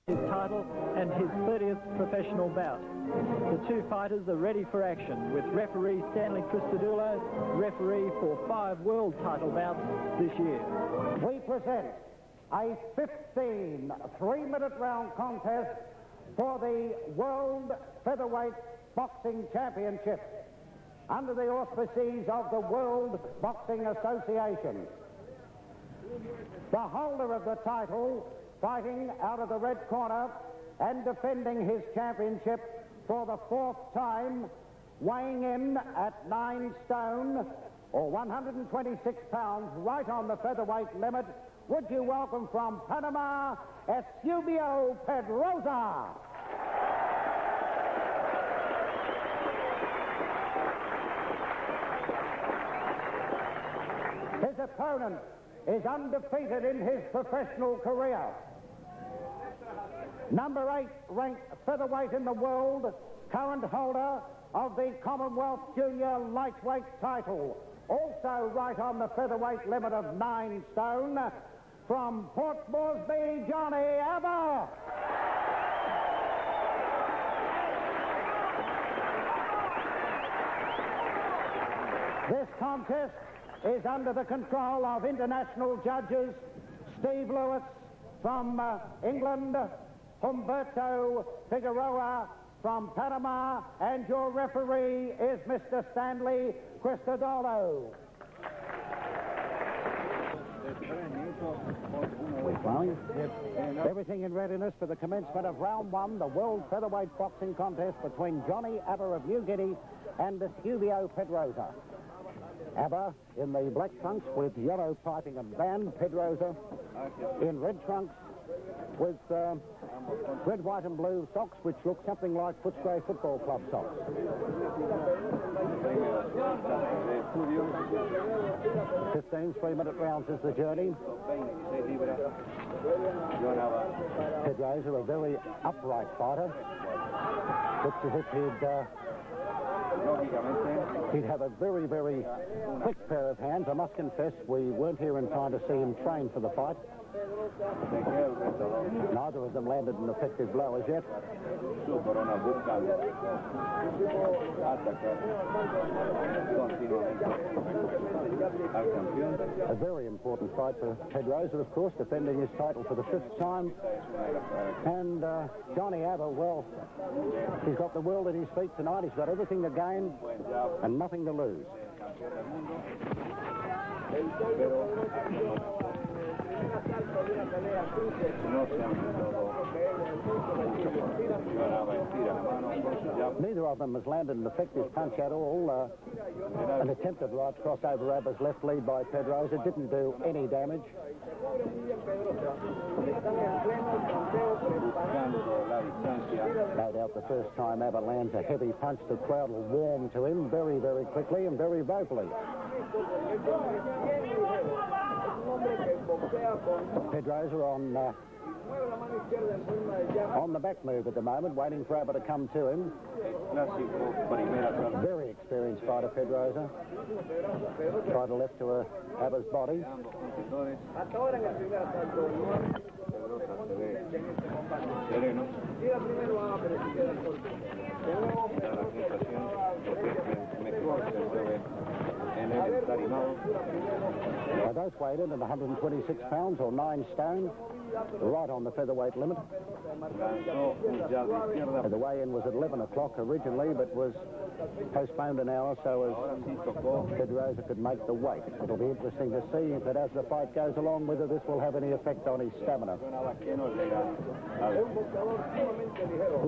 his title and his 30th professional bout. The two fighters are ready for action, with referee Stanley Christodoulou, referee for 5 world title bouts this year. We present a 15 3-minute round contest for the World Featherweight Boxing Championship under the auspices of the World Boxing Association. The holder of the title, fighting out of the red corner and defending his championship for the 4th time, weighing in at 9 stone or 126 pounds, right on the featherweight limit. Would you welcome from Panama, Eusebio Pedroza. His opponent is undefeated in his professional career. Number 8 ranked featherweight in the world, current holder of the Commonwealth Junior Lightweight title. Also right on the featherweight limit of 9 stone, from Port Moresby, Johnny Hubert. This contest is under the control of international judges Steve Lewis from England, Humberto Figueroa from Panama, and your referee is Mr. Stanley Christodoulou. Everything in readiness for the commencement of round 1, the World Featherweight Boxing Contest between Johnny Hubert of New Guinea and Eusebio Pedroza. Hubert in the black trunks with yellow piping and band, Pedroza in red trunks with red, white and blue socks, which look something like Footscray Football Club socks. 15 3-minute rounds is the journey. Pedroza, a very upright fighter. Looks as if he'd have a very, very quick pair of hands. I must confess, we weren't here in time to see him train for the fight. Neither of them landed an effective blow as yet. A very important fight for Pedroza, of course, defending his title for the 5th time. And Johnny Hubert, well, he's got the world at his feet tonight. He's got everything to gain and nothing to lose. Neither of them has landed an effective punch at all. An attempted right cross over Hubert's left lead by Pedroza didn't do any damage. No doubt the first time Hubert lands a heavy punch, the crowd will warm to him very, very quickly and very vocally. Pedroza on the back move at the moment, waiting for Hubert to come to him. Very experienced fighter, Pedroza. Try to left to Hubert's body. They both weighed in at 126 pounds or 9 stone, right on the featherweight limit. The weigh-in was at 11 o'clock originally, but was postponed an hour so as Pedroza could make the weight. It'll be interesting to see that as the fight goes along, whether this will have any effect on his stamina. Well,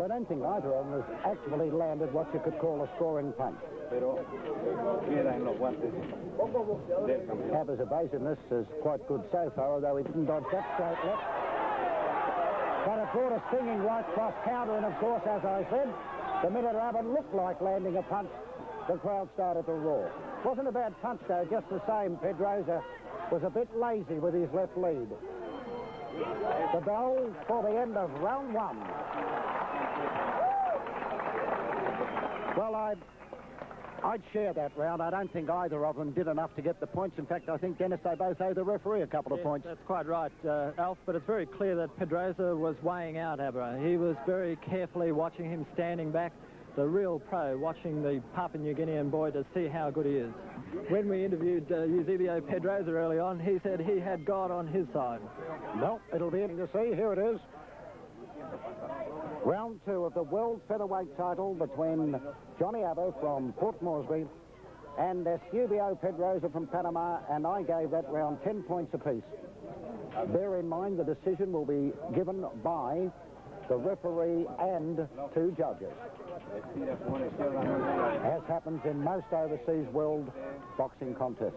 I don't think either of them has actually landed what you could call a scoring punch. Hubert's evasiveness is quite good so far, although he didn't dodge that straight left. But it brought a stinging right cross counter, and of course, as I said, the minute Hubert looked like landing a punch, the crowd started to roar. Wasn't a bad punch, though, just the same. Pedroza was a bit lazy with his left lead. The bell for the end of round 1. Well, I'd share that round. I don't think either of them did enough to get the points. In fact, I think, Dennis, they both owe the referee a couple of points. That's quite right, Alf, but it's very clear that Pedroza was weighing out Aber. He was very carefully watching him standing back, the real pro, watching the Papua New Guinean boy to see how good he is. When we interviewed Eusebio Pedroza early on, he said he had God on his side. Well, it'll be interesting to see. Here it is. Round 2 of the world featherweight title between Johnny Aber from Port Moresby and Eusebio Pedroza from Panama, and I gave that round 10 points apiece. Bear in mind the decision will be given by the referee and 2 judges, as happens in most overseas world boxing contests.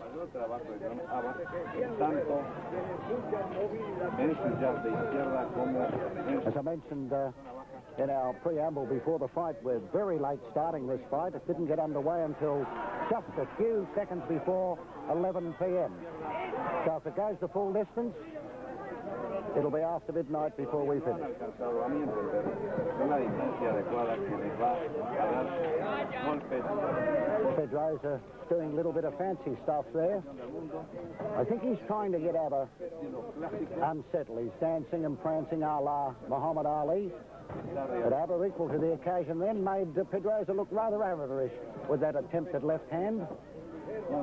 As I mentioned in our preamble before the fight, we're very late starting this fight. It didn't get underway until just a few seconds before 11 p.m. So if it goes the full distance, it'll be after midnight before we finish. Pedroza doing a little bit of fancy stuff there. I think he's trying to get Aber unsettled. He's dancing and prancing a la Muhammad Ali. But Aber, equal to the occasion then, made Pedroza look rather amateurish with that attempted left hand.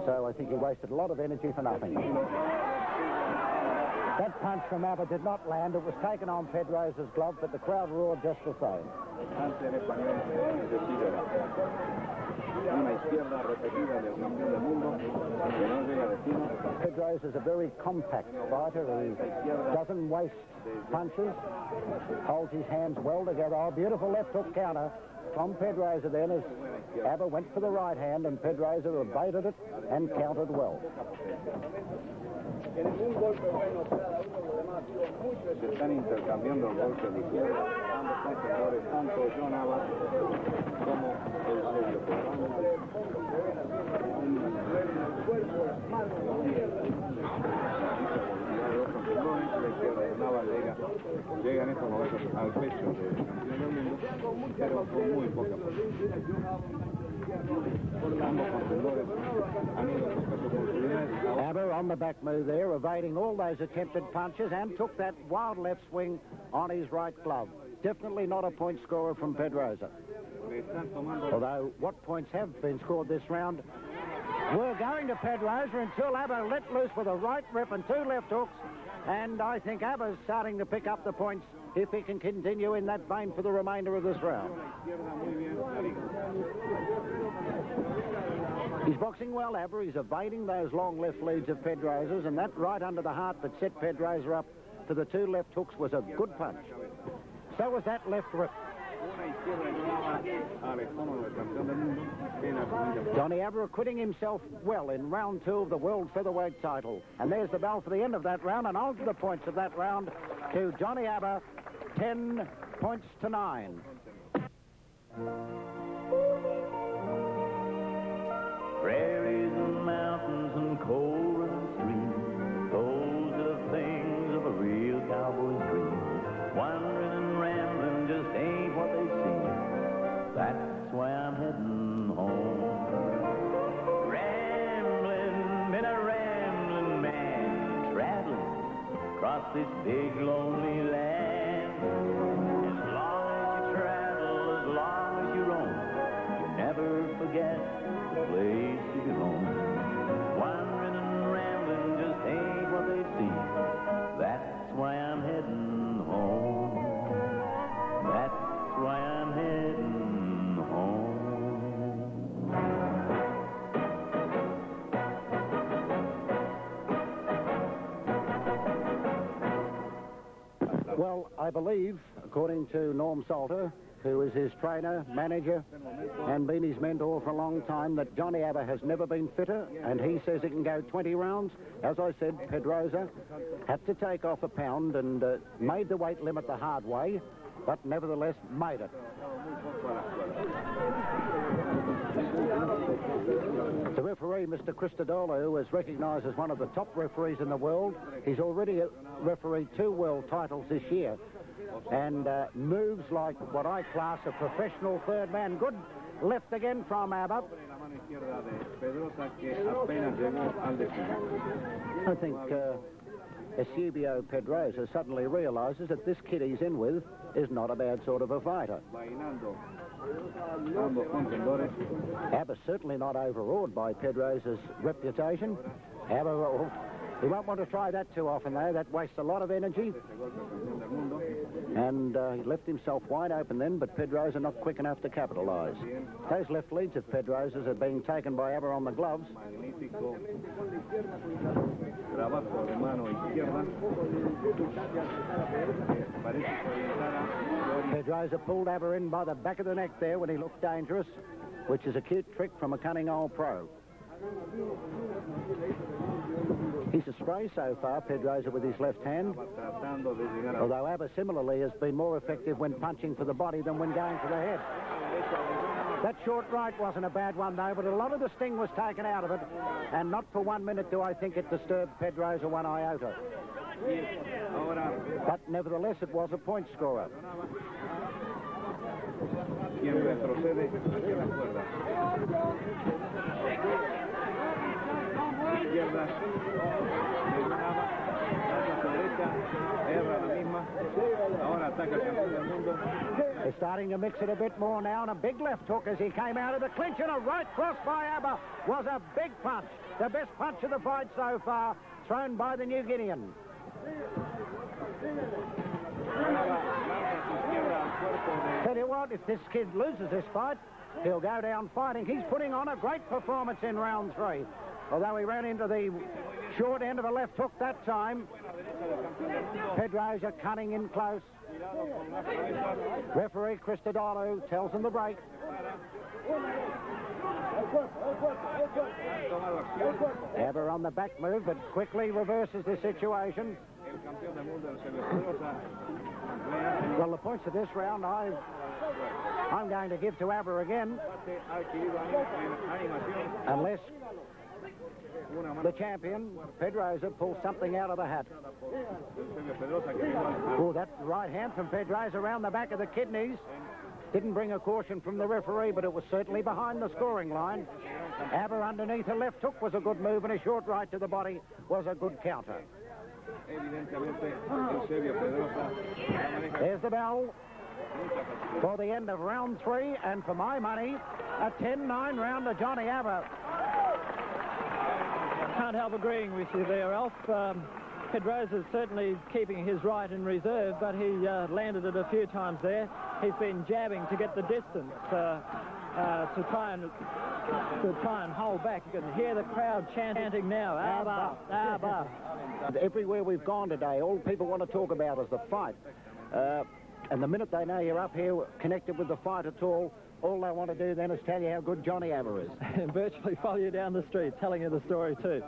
So I think he wasted a lot of energy for nothing. That punch from Aber did not land. It was taken on Pedroza's glove, but the crowd roared just the same. Pedroza's a very compact fighter. He doesn't waste punches, holds his hands well together. Oh, beautiful left hook counter from Pedroza then as Aber went for the right hand, and Pedroza evaded it and countered well. Se están intercambiando golpes de izquierda, ambos competidores, tanto John Aber como Eusebio Pedroza. La izquierda de Nava llega en estos momentos al pecho del campeón del mundo, pero con muy poca posibilidad. Aber on the back move there, evading all those attempted punches, and took that wild left swing on his right glove. Definitely not a point scorer from Pedroza. Although what points have been scored this round were going to Pedroza until Aber let loose with a right rip and 2 left hooks. And I think Aber's starting to pick up the points if he can continue in that vein for the remainder of this round. He's boxing well, Aber. He's evading those long left leads of Pedroza's, and that right under the heart that set Pedroza up to the 2 left hooks was a good punch. So was that left rip. Johnny Aber acquitting himself well in round 2 of the world featherweight title. And there's the bell for the end of that round, and on to the points of that round to Johnny Aber, 10 points to 9. Prairies and mountains and cold running streams, those are the things of a real cowboy's dream. Wandering and rambling just ain't what they seem. That's why I'm heading home. Rambling, been a rambling man, traveling across this big lonely land. As long as you travel, as long as you roam, you never forget the place you belong. Wandering and rambling just ain't what they seem. That's why I'm heading home. That's why I'm heading home. Well, I believe, according to Norm Salter, who is his trainer, manager, and been his mentor for a long time, that Johnny Aber has never been fitter, and he says he can go 20 rounds. As I said, Pedroza had to take off a pound and made the weight limit the hard way, but nevertheless made it. The referee, Mr. Christodoulou, who is recognised as one of the top referees in the world. He's already refereed 2 world titles this year, and moves like what I class a professional third man. Good left again from Aber. mano izquierda de Pedroza, que apenas llegó al destino. I think Eusebio Pedroza suddenly realises that this kid he's in with is not a bad sort of a fighter. Bailando ambos contendores. Hubert certainly not overawed by Pedroza's reputation. Hubert, he won't want to try that too often, though. That wastes a lot of energy. And he left himself wide open then, but Pedroza not quick enough to capitalise. Those left leads of Pedroza's are being taken by Hubert on the gloves. Magnífico trabajo de mano izquierda. Parece que Pedroza pulled Hubert in by the back of the neck there when he looked dangerous, which is a cute trick from a cunning old pro. He's a spray so far, Pedroza, with his left hand, although Hubert similarly has been more effective when punching for the body than when going for the head. That short right wasn't a bad one, though, but a lot of the sting was taken out of it, and not for 1 minute do I think it disturbed Pedroza one iota. But nevertheless, it was a point scorer. Quien retrocede hacia la cuerda. Izquierda, dominaba, hacia su derecha, erra la misma. Ahora ataca el campeón del mundo. They're starting to mix it a bit more now, and a big left hook as he came out of the clinch, and a right cross by Hubert was a big punch. The best punch of the fight so far, thrown by the New Guinean. Tell you what, if this kid loses this fight, he'll go down fighting. He's putting on a great performance in round 3. Although he ran into the short end of a left hook that time. Pedroza cutting in close. Referee Christodoulou tells him to break. Ever on the back move, but quickly reverses the situation. Well, the points of this round, I'm going to give to Hubert again, unless the champion, Pedroza, pulls something out of the hat. Oh, that right hand from Pedroza around the back of the kidneys. Didn't bring a caution from the referee, but it was certainly behind the scoring line. Hubert underneath a left hook was a good move, and a short right to the body was a good counter. There's the bell for the end of round 3, and for my money, a 10-9 round to Johnny Hubert. Can't help agreeing with you there, Alf. Pedroza's certainly keeping his right in reserve, but he landed it a few times there. He's been jabbing to get the distance to try and hold back. You can hear the crowd chanting now, Hubert, Hubert. Everywhere we've gone today, all people want to talk about is the fight. And the minute they know you're up here connected with the fight at all they want to do then is tell you how good Johnny Hubert is. And virtually follow you down the street, telling you the story too.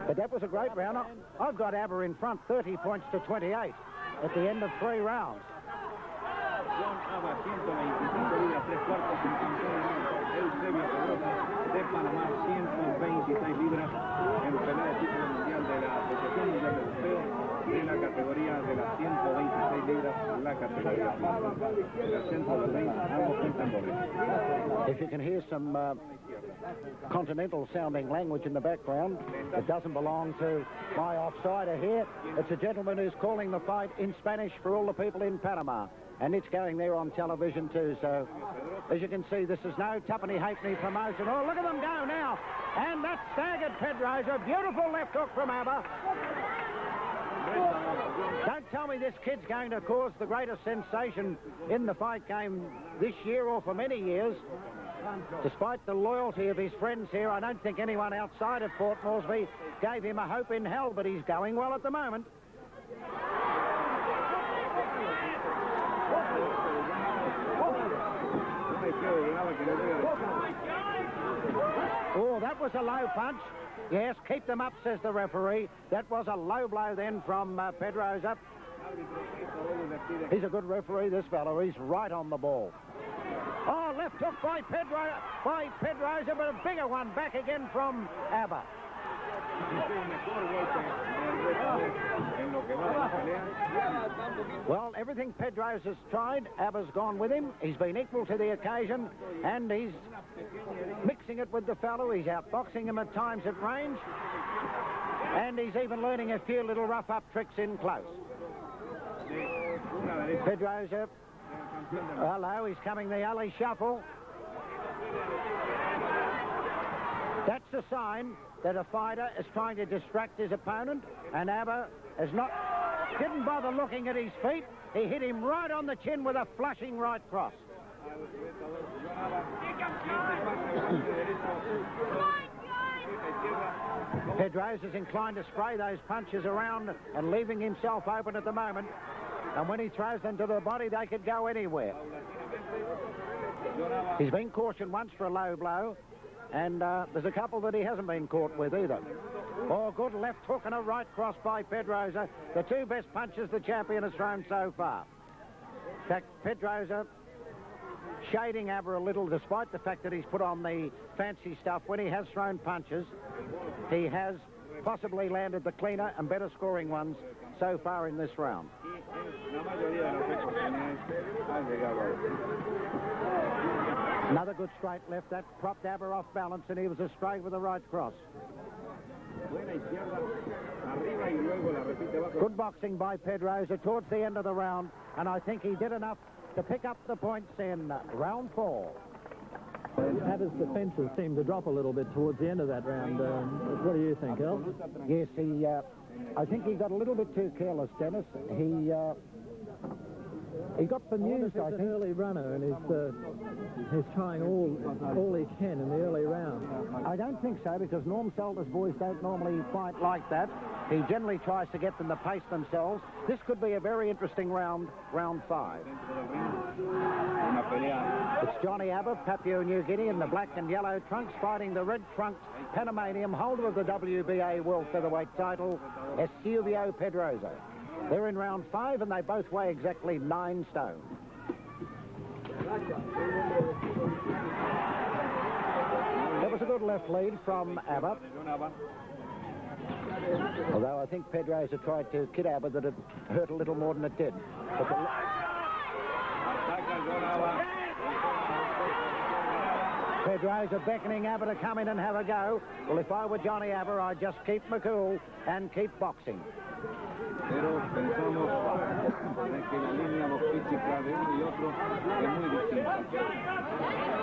But that was a great round. I've got Hubert in front, 30 points to 28 at the end of 3 rounds. Eusebio Pedroza de Panamá, 126 libras en pelea de título mundial de la Asociación Mundial de Boxeo, de la categoría de las 126 libras, la categoría del centro del ring, ambos contendores. If you can hear some continental sounding language in the background, it doesn't belong to my offsider here. It's a gentleman who's calling the fight in Spanish for all the people in Panama. And it's going there on television too, so as you can see, this is no tuppenny halfpenny promotion. Oh, look at them go now. And that staggered Pedroza. Beautiful left hook from Hubert. Don't tell me this kid's going to cause the greatest sensation in the fight game this year or for many years. Despite the loyalty of his friends here, I don't think anyone outside of Port Moresby gave him a hope in hell, but he's going well at the moment. Oh, that was a low punch. Yes, keep them up, says the referee. That was a low blow then from Pedroza. He's a good referee, this fellow. He's right on the ball. Oh, left hook by Pedroza, but a bigger one back again from Hubert. Well, everything Pedroza's tried, Abba's gone with him. He's been equal to the occasion, and he's mixing it with the fellow. He's outboxing him at times at range, and he's even learning a few little rough-up tricks in close. Pedroza, hello, he's coming the alley shuffle. That's a sign that a fighter is trying to distract his opponent, and Abba didn't bother looking at his feet. He hit him right on the chin with a flushing right cross. Pedroza's inclined to spray those punches around and leaving himself open at the moment. And when he throws them to the body, they could go anywhere. He's been cautioned once for a low blow, and there's a couple that he hasn't been caught with either. Oh, good left hook and a right cross by Pedroza. The two best punches the champion has thrown so far. In fact, Pedroza shading Abba a little, despite the fact that he's put on the fancy stuff. When he has thrown punches, he has possibly landed the cleaner and better scoring ones so far in this round. Another good straight left. That propped Abba off balance, and he was astray with the right cross. Good boxing by Pedroza towards the end of the round, and I think he did enough to pick up the points in round 4. Abba's defences seemed to drop a little bit towards the end of that round. What do you think, El? Yes, I think he got a little bit too careless, Dennis. He got bemused, I think. He's an early runner, and he's trying all he can in the early round. I don't think so, because Norm Salter's boys don't normally fight like that. He generally tries to get them to pace themselves. This could be a very interesting round 5. It's Johnny Abba, Papua New Guinea, in the black and yellow trunks, fighting the red trunks Panamanian holder of the WBA World Featherweight title, Eusebio Pedroza. They're in round 5, and they both weigh exactly 9 stone. That was a good left lead from Abba. Although I think Pedroza tried to kid Abba that it hurt a little more than it did. Pedroza beckoning Abba to come in and have a go. Well, if I were Johnny Abba, I'd just keep my cool and keep boxing. Pero pensamos que la línea física de uno y otro es muy distinta.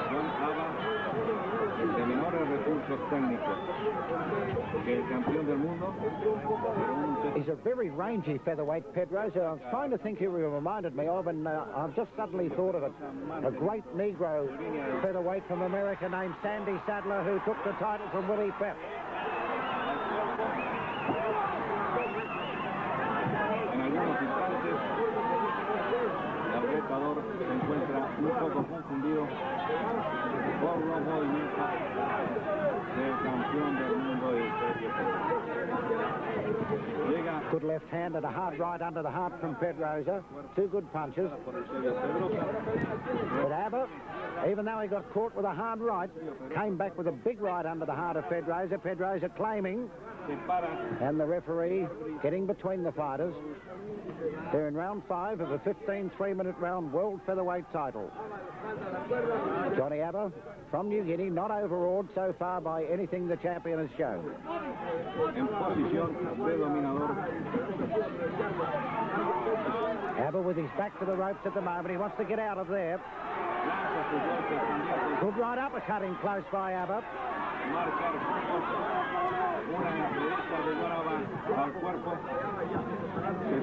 John Abba, de menores recursos técnicos que el campeón del mundo. He's a very rangy featherweight, Pedroza. I was trying to think who he reminded me of, and I've just suddenly thought of it. A great Negro featherweight from America named Sandy Sadler, who took the title from Willie Pep. El retador se encuentra un poco confundido por los movimientos del campeón del mundo Eusebio Pedroza. Good left hand and a hard right under the heart from Pedroza. Two good punches. But Abba, even though he got caught with a hard right, came back with a big right under the heart of Pedroza. Pedroza claiming, and the referee getting between the fighters. They're in round 5 of a 15 3-minute round world featherweight title. Johnny Abba from New Guinea, not overawed so far by anything the champion has shown. En posición de dominador. Abba with his back to the ropes at the moment. He wants to get out of there. Good right uppercut in close by Abba.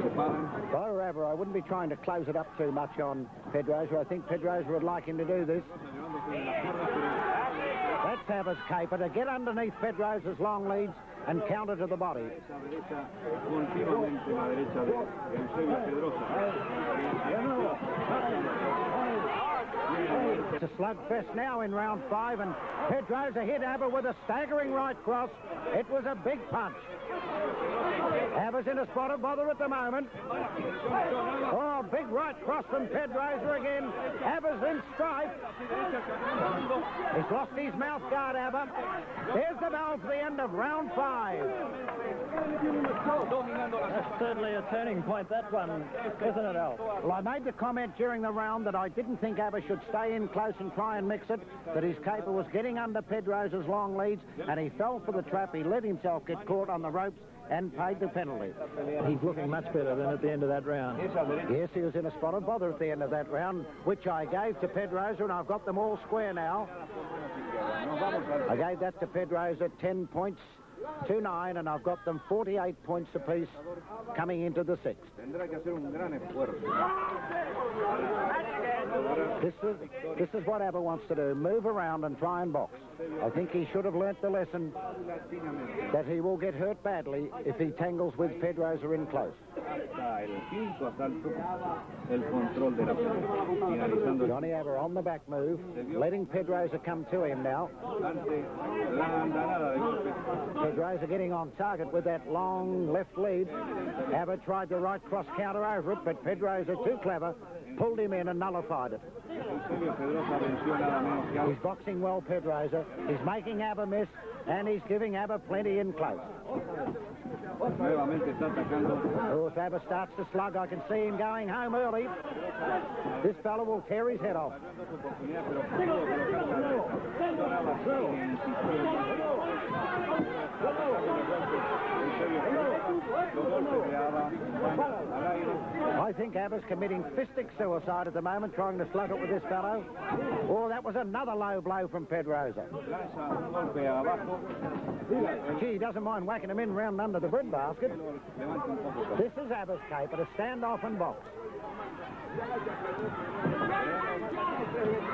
If I were Abba, I wouldn't be trying to close it up too much on Pedroza. I think Pedroza would like him to do this. That's Abba's caper, to get underneath Pedroza's long leads and counter to the body. It's a slugfest now in round 5, and Pedroza hit Aber with a staggering right cross. It was a big punch. Aber's in a spot of bother at the moment. Oh, big right cross from Pedroza again. Aber's in strife. He's lost his mouth guard, Aber. There's the bell for the end of round 5. That's certainly a turning point, that one, isn't it, Al? Well, I made the comment during the round that I didn't think Aber should stay in close and try and mix it, that his caper was getting under Pedroza's long leads, and he fell for the trap. He let himself get caught on the ropes and paid the penalty. He's looking much better than at the end of that round. Yes, he was in a spot of bother at the end of that round, which I gave to Pedroza, and I've got them all square now. I gave that to Pedroza, 10 points to 9, and I've got them 48 points apiece coming into the 6th. This is what Aber wants to do, move around and try and box. I think he should have learnt the lesson that he will get hurt badly if he tangles with Pedroza in close. Johnny Aber on the back move, letting Pedroza come to him now. Pedroza getting on target with that long left lead. Aber tried the right cross counter over it, but Pedroza, too clever, pulled him in and nullified it. He's boxing well, Pedroza. He's making Aber miss, and he's giving Aber plenty in close. Oh, if Aber starts to slug, I can see him going home early. This fellow will tear his head off. I think Aber's committing fistic suicide at the moment, trying to slug it with this fellow. Oh, that was another low blow from Pedroza. Gee, he doesn't mind whacking him in round under the breadbasket. This is Aber's caper to stand off and box.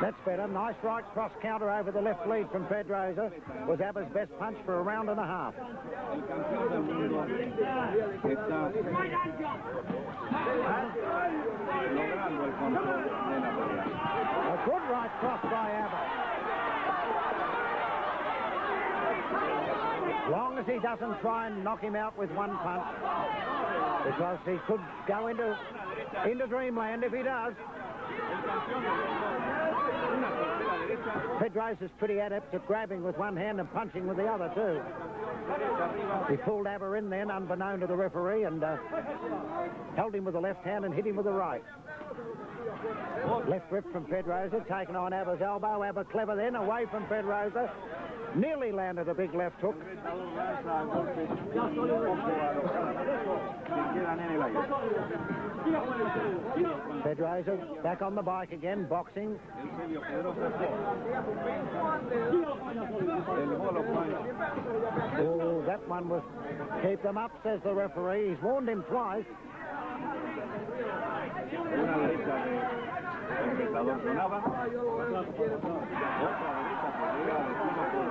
That's better. Nice right cross counter over the left lead from Pedroza. Was Aber's best punch for a round and a half. A good right cross by Aber. As long as he doesn't try and knock him out with one punch, because he could go into dreamland if he does. Pedroza's pretty adept at grabbing with one hand and punching with the other too. He pulled Aber in then, unbeknown to the referee, and held him with the left hand and hit him with the right. Left rip from Pedroza, taken on Aber's elbow. Aber clever then, away from Pedroza. Nearly landed a big left hook. Pedroza back on the bike again, boxing. Oh, that one was... Keep them up, says the referee. He's warned him twice.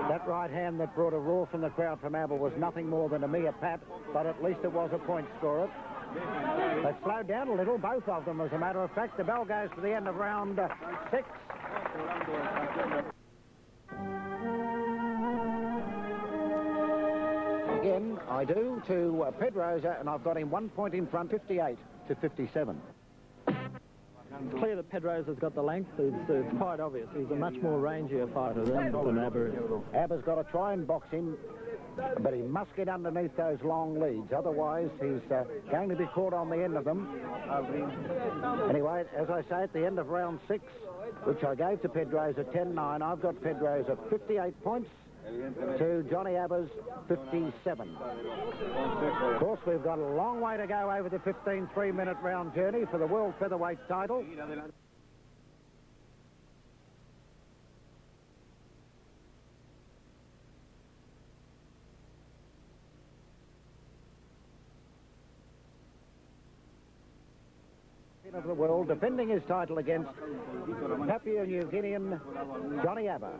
That right hand that brought a roar from the crowd from Aber was nothing more than a mere pat, but at least it was a point scorer. They slowed down a little, both of them, as a matter of fact. The bell goes to the end of round 6. Again, I do to Pedroza, and I've got him 1 point in front, 58 to 57. It's clear that Pedroza's got the length. It's quite obvious. He's a much more rangier fighter than Aber. Aber's got to try and box him, but he must get underneath those long leads. Otherwise, he's going to be caught on the end of them. Anyway, as I say, at the end of round 6, which I gave to Pedroza 10-9, I've got Pedroza 58 points to Johnny Aber's 57. Of course, we've got a long way to go over the 15 3-minute round journey for the world featherweight title. Of the world, defending his title against Papua New Guinean Johnny Aber.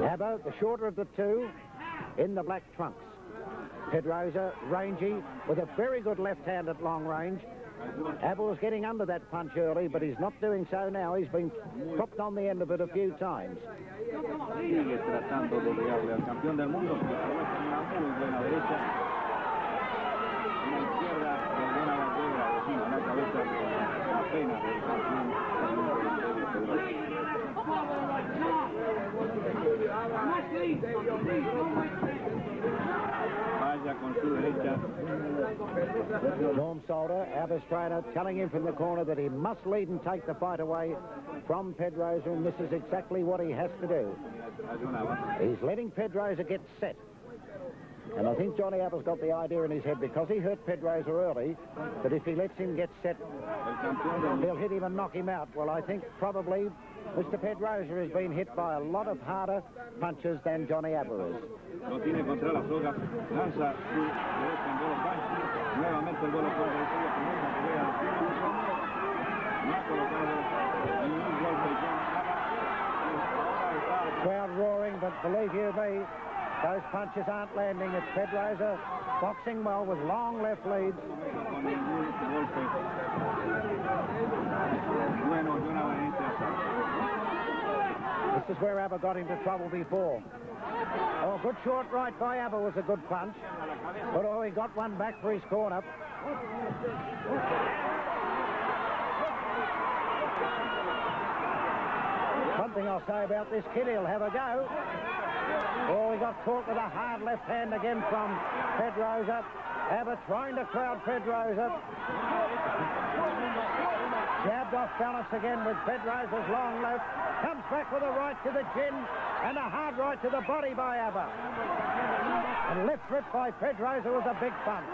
Aber, the shorter of the two, in the black trunks. Pedroza, rangy, with a very good left hand at long range. Aber was getting under that punch early, but he's not doing so now. He's been propped on the end of it a few times. Sigue tratando de pegarle al campeón del mundo, que aprovecha una muy buena derecha. Una izquierda de buena bandera, encima la cabeza apenas del campeón del mundo. Vaya con su derecha. Norm Solder, Aber's trainer, telling him from the corner that he must lead and take the fight away from Pedroza, and this is exactly what he has to do. He's letting Pedroza get set. And I think Johnny Aber's got the idea in his head, because he hurt Pedroza early, that if he lets him get set, he'll hit him and knock him out. Well, I think probably Mr. Pedroza has been hit by a lot of harder punches than Johnny Aber is. Lo tiene contra la soga, lanza su derecha en gol bajo, nuevamente el gol por derecha, comienza a pelear al cielo, no ha colocado ningún golpe John Aber. Crowd roaring, but believe you me, those punches aren't landing. It's Pedroza boxing well with long left leads. Con ningún golpe. Bueno, John Aber entra. This is where Aber got into trouble before. Oh, good short right by Aber was a good punch. But oh, he got one back for his corner. One thing I'll say about this kid, he'll have a go. Oh, he got caught with a hard left hand again from Pedroza. Aber trying to crowd Pedroza. Jabbed off balance again with Pedroza's long left. Comes back with a right to the chin and a hard right to the body by Aber. And left rip by Pedroza was a big punch.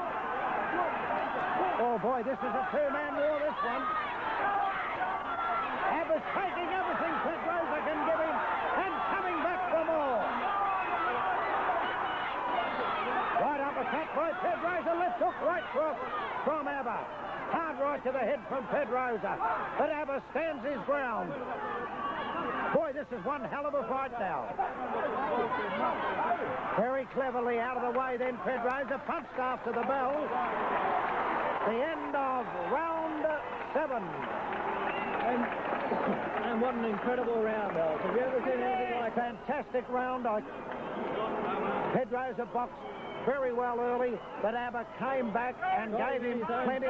Oh boy, this is a two-man war, this one. Aber's taking everything Pedroza can give him and coming back for more. Right uppercut by Pedroza, left hook right cross from Aber. Hard right to the head from Pedroza, but Aber stands his ground. Boy, this is one hell of a fight now. Very cleverly out of the way then Pedroza punched after the bell. The end of round 7. And what an incredible round, Al. Have you ever seen anything like that? Fantastic round. Pedroza boxed very well early, but Aber came back and gave him plenty,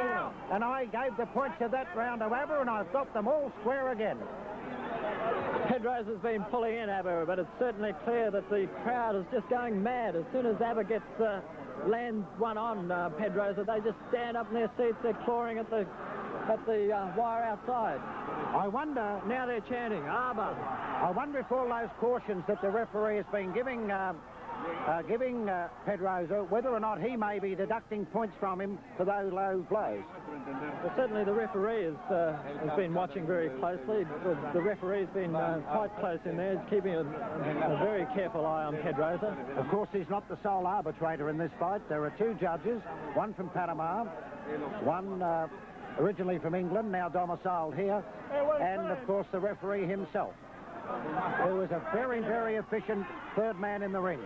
and I gave the points of that round to Aber, and I've got them all square again. Pedroza's been pulling in Aber, but it's certainly clear that the crowd is just going mad. As soon as Aber gets lands one on Pedroza, they just stand up in their seats. They're clawing at the wire outside. I wonder, now they're chanting Aber. I wonder if all those cautions that the referee has been giving Pedroza, whether or not he may be deducting points from him for those low blows. Well, certainly the referee has been watching very closely. The referee's been quite close in there. He's keeping a very careful eye on Pedroza. Of course, he's not the sole arbitrator in this fight. There are two judges, one from Panama, one originally from England, now domiciled here, and of course the referee himself, who is a very, very efficient third man in the ring.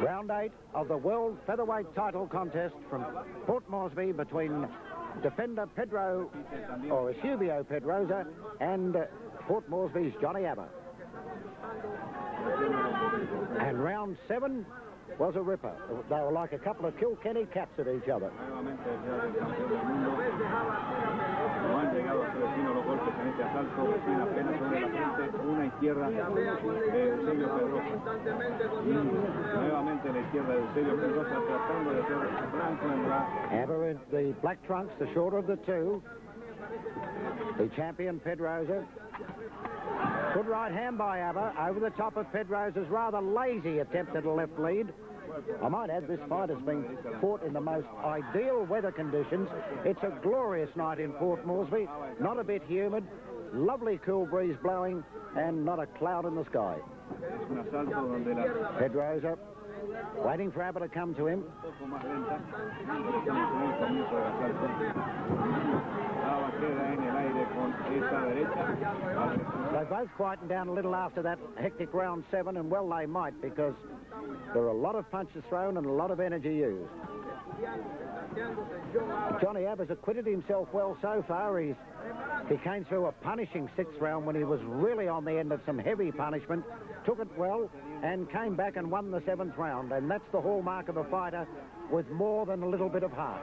Round 8 of the World Featherweight title contest from Port Moresby between defender Eusebio Pedroza and Port Moresby's Johnny Aber. And round 7 was a ripper. They were like a couple of Kilkenny cats at each other. No han llegado a su destino los golpes en este asalto, tiene apenas sobre la frente una izquierda de Eusebio Pedroza. Nuevamente la izquierda de Eusebio Pedroza tratando de hacer blanco en blanco. Aber in the black trunks, the shorter of the two. The champion Pedroza. Good right hand by Aber over the top of Pedroza's rather lazy attempt at a left lead. I might add, this fight has been fought in the most ideal weather conditions. It's a glorious night in Port Moresby, not a bit humid, lovely cool breeze blowing, and not a cloud in the sky. Pedroza waiting for Aber to come to him. They both quietened down a little after that hectic round 7, and well they might, because there are a lot of punches thrown and a lot of energy used. Johnny Aber's acquitted himself well so far. He came through a punishing 6th round when he was really on the end of some heavy punishment, took it well, and came back and won the 7th round. And that's the hallmark of a fighter with more than a little bit of heart.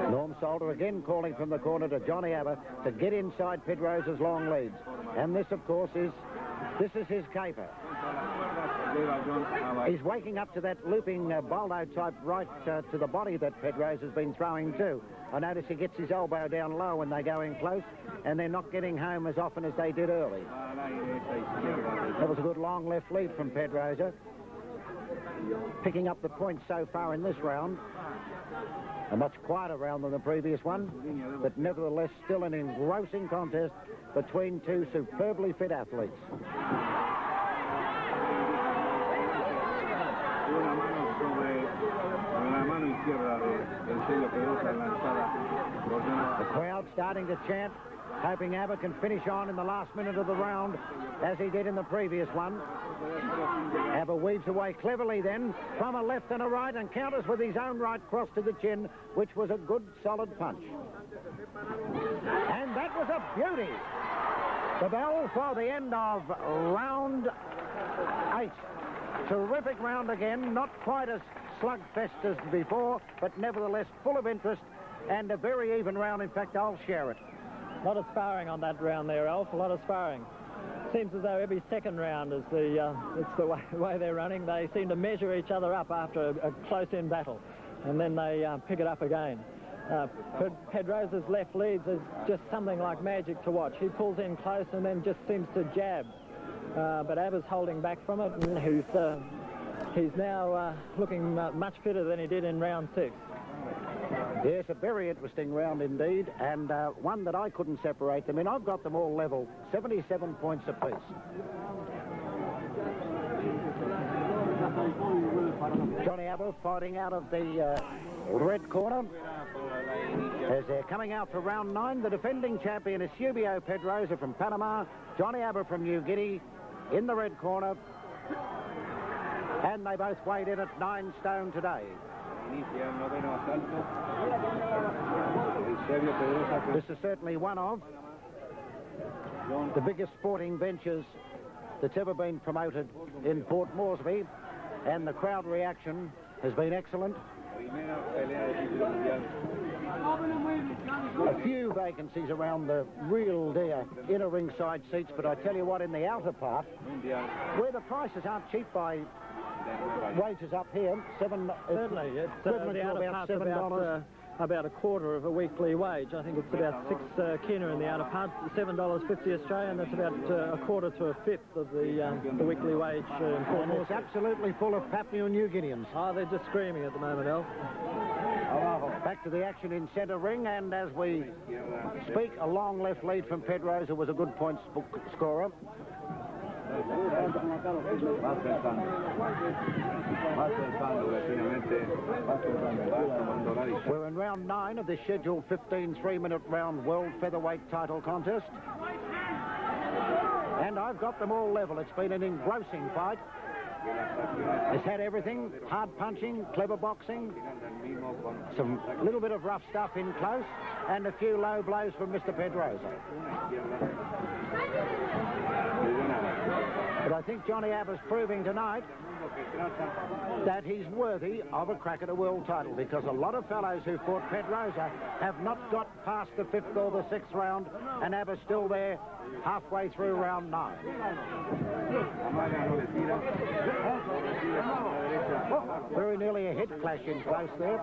Norm Solder again calling from the corner to Johnny Aber to get inside Pedroza's long leads. And this, of course, is his caper. He's waking up to that looping Baldo type right to the body that Pedroza's been throwing too. I notice he gets his elbow down low when they go in close, and they're not getting home as often as they did early. That was a good long left lead from Pedroza. Picking up the points so far in this round. A much quieter round than the previous one, but nevertheless still an engrossing contest between two superbly fit athletes. The crowd starting to chant, hoping Aber can finish on in the last minute of the round, as he did in the previous one. Aber weaves away cleverly then from a left and a right, and counters with his own right cross to the chin, which was a good solid punch. And that was a beauty. The bell for the end of round 8. Terrific round again, not quite as slugfest as before, but nevertheless full of interest, and a very even round. In fact, I'll share it. A lot of sparring on that round there, Alf. A lot of sparring. Seems as though every second round is it's the way they're running. They seem to measure each other up after a close-in battle, and then they pick it up again. Pedroza's left leads is just something like magic to watch. He pulls in close and then just seems to jab. But Aber's holding back from it, and he's now looking much fitter than he did in round 6. Yes, a very interesting round indeed, and one that I couldn't separate them in. I've got them all level, 77 points apiece. Johnny Aber fighting out of the red corner. As they're coming out for round 9, the defending champion is Eusebio Pedroza from Panama, Johnny Aber from New Guinea in the red corner. And they both weighed in at 9 stone today. This is certainly one of the biggest sporting ventures that's ever been promoted in Port Moresby, and the crowd reaction has been excellent. A few vacancies around the real dear inner ringside seats, but I tell you what, in the outer part, where the prices aren't cheap by wages up here, Certainly, it's equivalent to about $7. About a quarter of a weekly wage. I think it's about 6 kina in the outer part, $7.50 Australian. That's about a quarter to a fifth of the weekly wage in Port And it's Moresby. absolutely full of Papua New Guineans. Oh, they're just screaming at the moment, Al. Back to the action in centre ring, and as we speak, a long left lead from Pedroza was a good points scorer. We're in round 9 of the scheduled 15 3-minute round world featherweight title contest. And I've got them all level. It's been an engrossing fight. It's had everything: hard punching, clever boxing, some little bit of rough stuff in close, and a few low blows from Mr. Pedroza. But I think Johnny Aber's proving tonight that he's worthy of a crack at a world title, because a lot of fellows who fought Pedroza have not got past the 5th or the 6th round, and Aber's still there halfway through round 9. Very nearly a head clash in close there.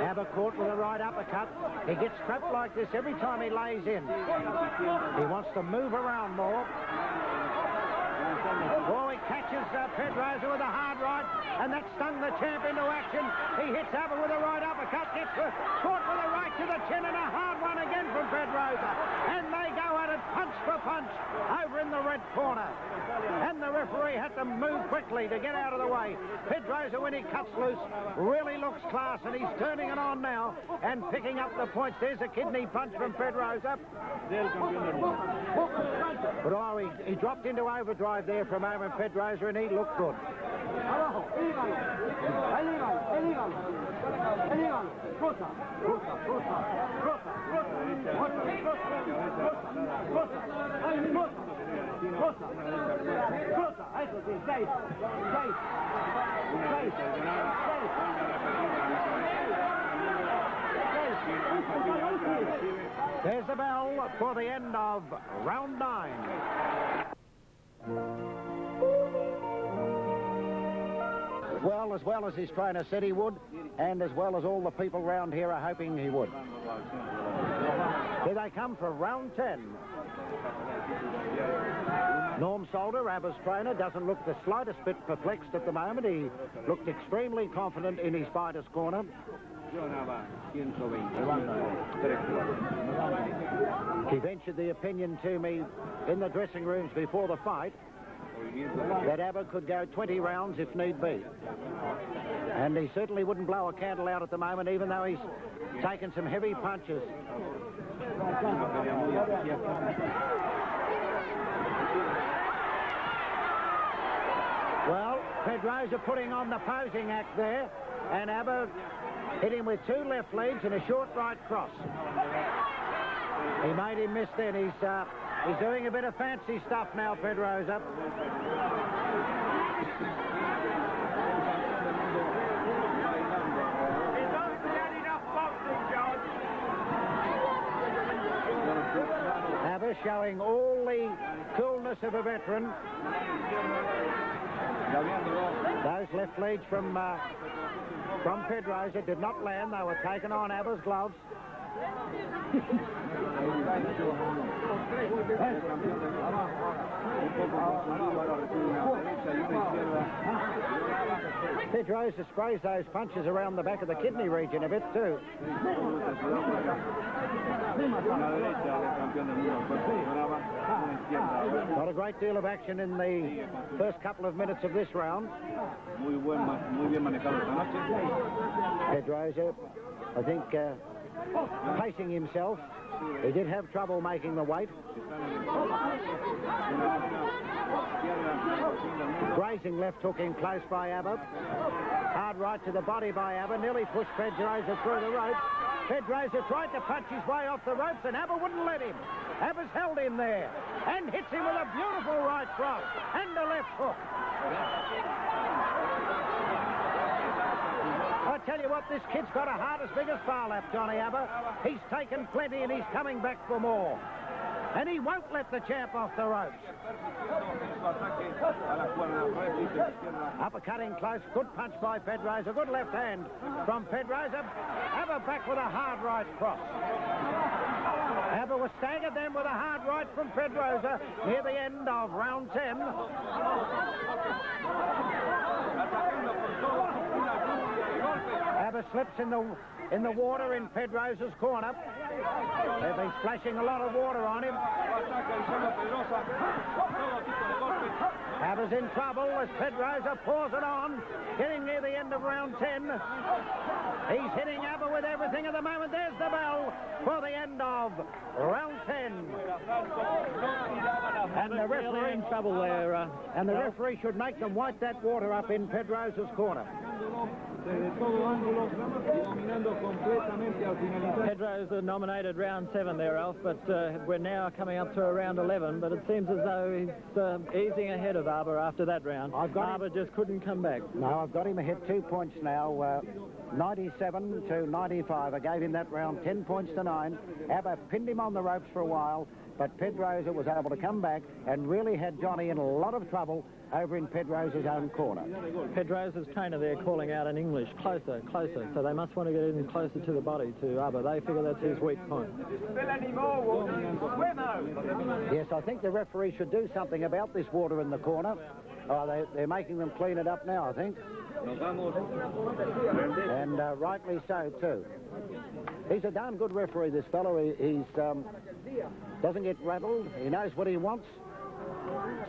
Aber caught with a right uppercut. He gets trapped like this every time he lays in. He wants to move around more. Oh, he catches Pedroza with a hard and that stung the champ into action. He hits Hubert with a right uppercut, gets caught with a right to the chin, and a hard one again from Pedroza. And they go at it punch for punch over in the red corner. And the referee had to move quickly to get out of the way. Pedroza, when he cuts loose, really looks class, and he's turning it on now and picking up the points. There's a kidney punch from Pedroza. But oh, he dropped into overdrive there for a moment, Pedroza, and he looked good. There's the bell for the end of round 9. Well as his trainer said he would, and as well as all the people round here are hoping he would. Here they come for round 10. Norm Solder, Abba's trainer, doesn't look the slightest bit perplexed at the moment. He looked extremely confident in his fighter's corner. He ventured the opinion to me in the dressing rooms before the fight that Abba could go 20 rounds if need be. And he certainly wouldn't blow a candle out at the moment, even though he's taken some heavy punches. Well, Pedroza putting on the posing act there, and Abba hit him with 2 left legs and a short right cross. He made him miss then. He's doing a bit of fancy stuff now, Pedroza. Abba showing all the coolness of a veteran. Those left legs from Pedroza did not land. They were taken on Abba's gloves. Pedroza sprays those punches around the back of the kidney region a bit too. Not a great deal of action in the first couple of minutes of this round. Pedroza, I think, pacing himself. He did have trouble making the weight. Grazing left hook in close by Abba. Hard right to the body by Abba. Nearly pushed Pedroza through the ropes. Pedroza tried to punch his way off the ropes, and Abba wouldn't let him. Abba's held him there and hits him with a beautiful right cross and a left hook. I tell you what, this kid's got a heart as big as Farlap, Johnny Abba. He's taken plenty and he's coming back for more. And he won't let the champ off the ropes. Uppercutting close, good punch by Pedroza, good left hand from Pedroza. Abba back with a hard right cross. Abba was staggered then with a hard right from Pedroza near the end of round 10. Abba slips in the water in Pedroza's corner. They've been splashing a lot of water on him. Abba's in trouble as Pedroza pours it on, getting near the end of round 10. He's hitting Abba with everything at the moment. There's the bell for the end of round 10. And the referee in trouble there. And the referee should make them wipe that water up in Pedroza's corner. Pedroza nominated round 7 there, Alf, but we're now coming up to around 11, but it seems as though he's easing ahead of Arbour after that round. Arbour just couldn't come back. No, I've got him ahead 2 points now, 97 to 95. I gave him that round 10 points to 9. Arbour pinned him on the ropes for a while, but Pedroza was able to come back and really had Johnny in a lot of trouble over in Pedroza's own corner. Pedroza's trainer there calling out in English, closer, closer, so they must want to get in closer to the body to Arbour. They figure that's his weak point. Yes, I think the referee should do something about this water in the corner. Oh, they're making them clean it up now, I think. Nos vamos. And rightly so, too. He's a darn good referee, this fellow. He's doesn't get rattled. He knows what he wants.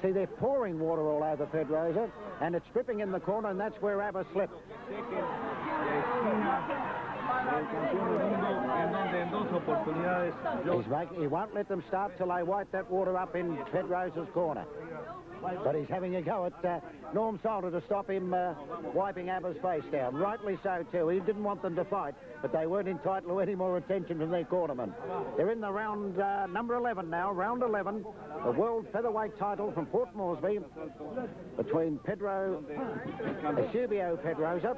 See, they're pouring water all over Pedroza, and it's dripping in the corner, and that's where ABBA slipped. He won't let them start till they wipe that water up in Pedroza's corner. But he's having a go at Norm Salter to stop him wiping ABBA's face down. Rightly so, too. He didn't want them to fight, but they weren't entitled to any more attention from their cornermen. They're in the round number 11 now, round 11. The world featherweight title from Port Moresby between Eusebio Pedroza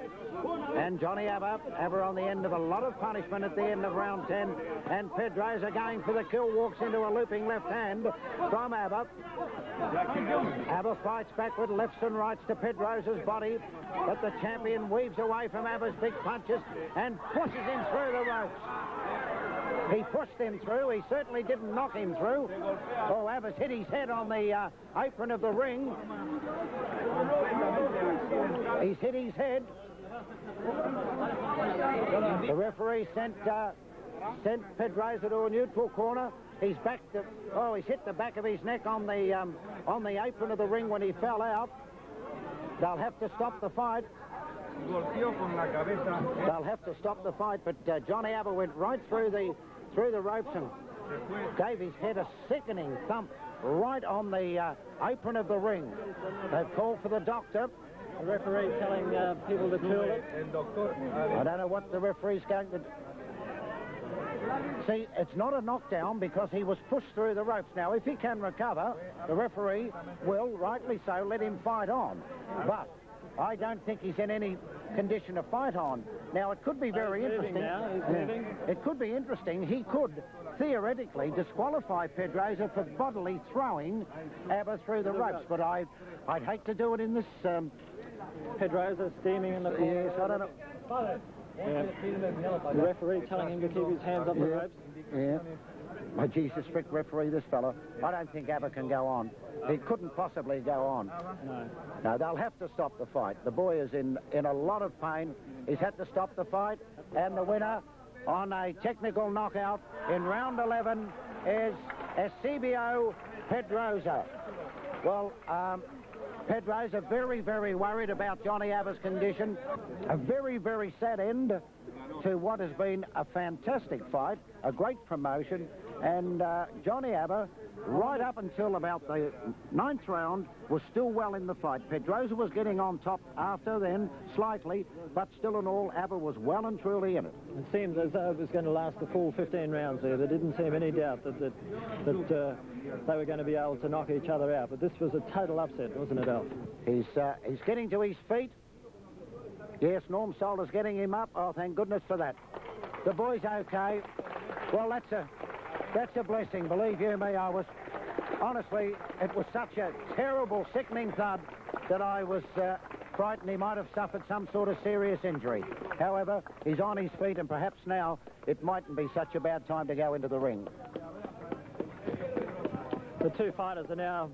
and Johnny ABBA. ABBA on the end of a lot of punishment at the end of round 10. And Pedroza going for the kill, walks into a looping left hand from ABBA. ABBA fights backward, lefts and rights to Pedroza's body, but the champion weaves away from ABBA's big punches and pushes him through the ropes. He pushed him through. He certainly didn't knock him through. Oh, ABBA's hit his head on the apron of the ring. He's hit his head. The referee sent Pedroza to a neutral corner. He's he's hit the back of his neck on the apron of the ring when he fell out. They'll have to stop the fight. They'll have to stop the fight, but Johnny ABBA went right through the ropes and gave his head a sickening thump right on the apron of the ring. They've called for the doctor. The referee telling people to cool it. I don't know what the referee's going to... See, it's not a knockdown because he was pushed through the ropes. Now, if he can recover, the referee will, rightly so, let him fight on. But I don't think he's in any condition to fight on. Now, it could be very interesting. It could be interesting. He could theoretically disqualify Pedroza for bodily throwing ABBA through the ropes. But I'd hate to do it in this... Pedroza steaming in the corner. Yes, I don't know. Yeah. The referee telling him to keep his hands up the ropes. Yeah. Oh, geez, a strict referee, this fellow. I don't think ABBA can go on. He couldn't possibly go on. No, they'll have to stop the fight. The boy is in a lot of pain. He's had to stop the fight. And the winner on a technical knockout in round 11 is Eusebio Pedroza. Well, Pedroza very, very worried about Johnny ABBA's condition. A very, very sad end to what has been a fantastic fight, a great promotion. And Johnny ABBA, right up until about the 9th round, was still well in the fight. Pedroza was getting on top after then, slightly, but still in all, ABBA was well and truly in it. It seemed as though it was going to last the full 15 rounds there. There didn't seem any doubt that they were going to be able to knock each other out. But this was a total upset, wasn't it, Alf? He's getting to his feet. Yes, Norm Salter's getting him up. Oh, thank goodness for that. The boy's okay. Well, that's a blessing, believe you me. Honestly, it was such a terrible, sickening thud that I was frightened he might have suffered some sort of serious injury. However, he's on his feet, and perhaps now it mightn't be such a bad time to go into the ring. The two fighters are now